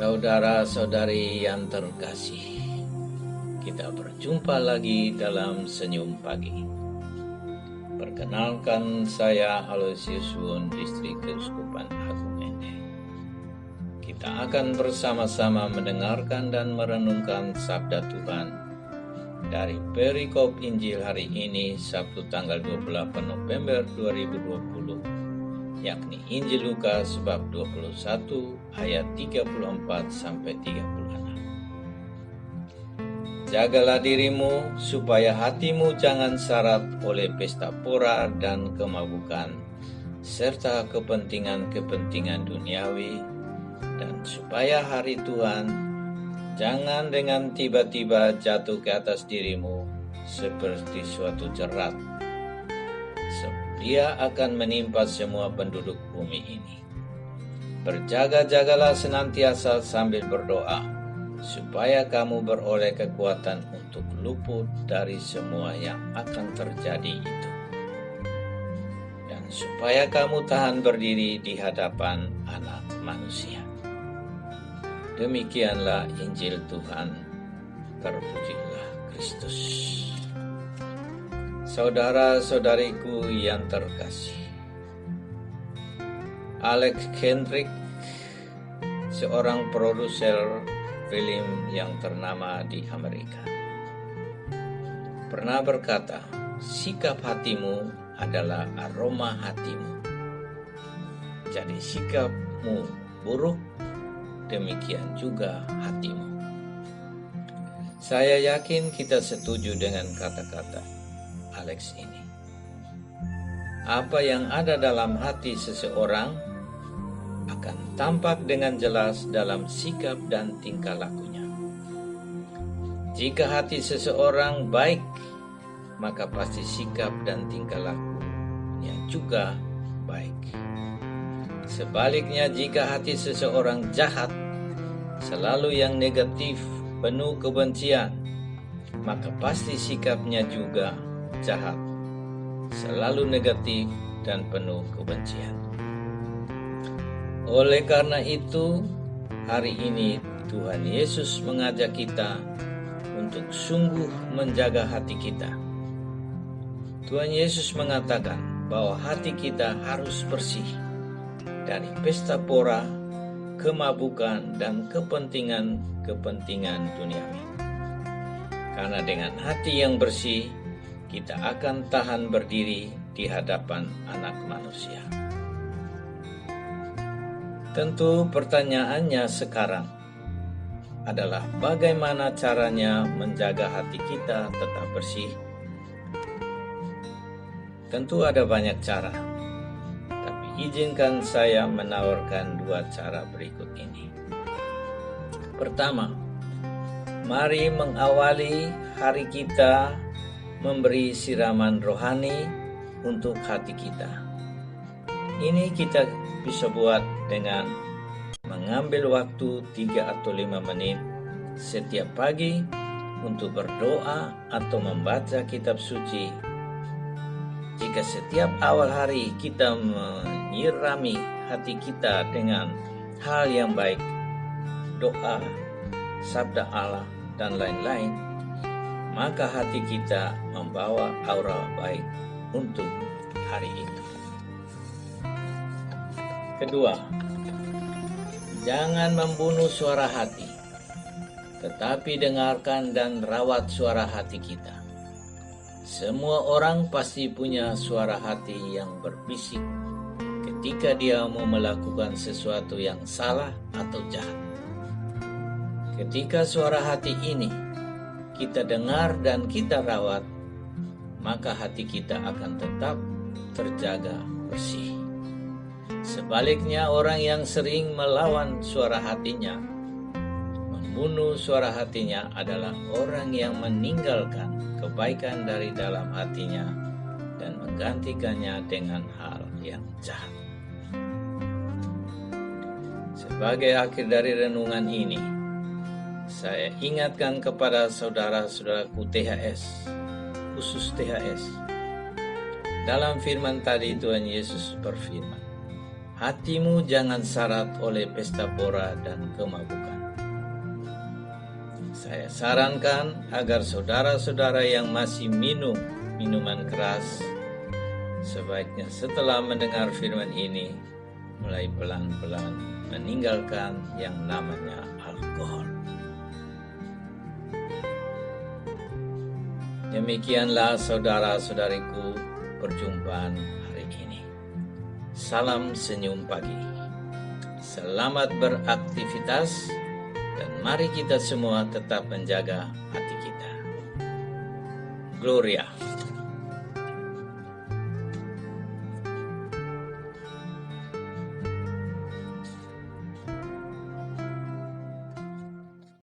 Saudara-saudari yang terkasih, kita berjumpa lagi dalam Senyum Pagi. Perkenalkan, saya Aloysius Wun, Distrik Keuskupan Agung Ende. Kita akan bersama-sama mendengarkan dan merenungkan Sabda Tuhan dari perikop Injil hari ini, Sabtu tanggal 28 November 2020, yakni Injil Lukas bab 21 ayat 34 sampai 36. Jagalah dirimu supaya hatimu jangan syarat oleh pesta pora dan kemabukan serta kepentingan-kepentingan duniawi, dan supaya hari Tuhan jangan dengan tiba-tiba jatuh ke atas dirimu seperti suatu jerat. Dia akan menimpa semua penduduk bumi ini. Berjaga-jagalah senantiasa sambil berdoa, supaya kamu beroleh kekuatan untuk luput dari semua yang akan terjadi itu, dan supaya kamu tahan berdiri di hadapan Anak Manusia. Demikianlah Injil Tuhan. Terpujilah Kristus. Saudara-saudariku yang terkasih, Alex Kendrick, seorang produser film yang ternama di Amerika, pernah berkata, sikap hatimu adalah aroma hatimu. Jadi sikapmu buruk, demikian juga hatimu. Saya yakin kita setuju dengan kata-kata Alex ini. Apa yang ada dalam hati seseorang akan tampak dengan jelas dalam sikap dan tingkah lakunya. Jika hati seseorang baik, maka pasti sikap dan tingkah lakunya juga baik. Sebaliknya, jika hati seseorang jahat, selalu yang negatif, penuh kebencian, maka pasti sikapnya juga jahat, selalu negatif dan penuh kebencian. Oleh karena itu, hari ini Tuhan Yesus mengajak kita untuk sungguh menjaga hati kita. Tuhan Yesus mengatakan bahwa hati kita harus bersih dari pesta pora, kemabukan, dan kepentingan-kepentingan duniawi. Karena dengan hati yang bersih, kita akan tahan berdiri di hadapan Anak Manusia. Tentu pertanyaannya sekarang adalah bagaimana caranya menjaga hati kita tetap bersih? Tentu ada banyak cara, tapi izinkan saya menawarkan dua cara berikut ini. Pertama, mari mengawali hari kita memberi siraman rohani untuk hati kita. Ini kita bisa buat dengan mengambil waktu 3 atau 5 menit setiap pagi untuk berdoa atau membaca kitab suci. Jika setiap awal hari kita menyirami hati kita dengan hal yang baik, doa, sabda Allah, dan lain-lain, maka hati kita membawa aura baik untuk hari itu. Kedua, jangan membunuh suara hati, tetapi dengarkan dan rawat suara hati kita. Semua orang pasti punya suara hati yang berbisik ketika dia mau melakukan sesuatu yang salah atau jahat. Ketika suara hati ini kita dengar dan kita rawat, maka hati kita akan tetap terjaga bersih. Sebaliknya, orang yang sering melawan suara hatinya, membunuh suara hatinya, adalah orang yang meninggalkan kebaikan dari dalam hatinya dan menggantikannya dengan hal yang jahat. Sebagai akhir dari renungan ini, saya ingatkan kepada saudara-saudaraku THS, khusus THS. Dalam firman tadi Tuhan Yesus berfirman, hatimu jangan syarat oleh pesta pora dan kemabukan. Saya sarankan agar saudara-saudara yang masih minum minuman keras, sebaiknya setelah mendengar firman ini, mulai pelan-pelan meninggalkan yang namanya alkohol. Demikianlah saudara-saudariku perjumpaan hari ini. Salam senyum pagi. Selamat beraktivitas dan mari kita semua tetap menjaga hati kita. Gloria.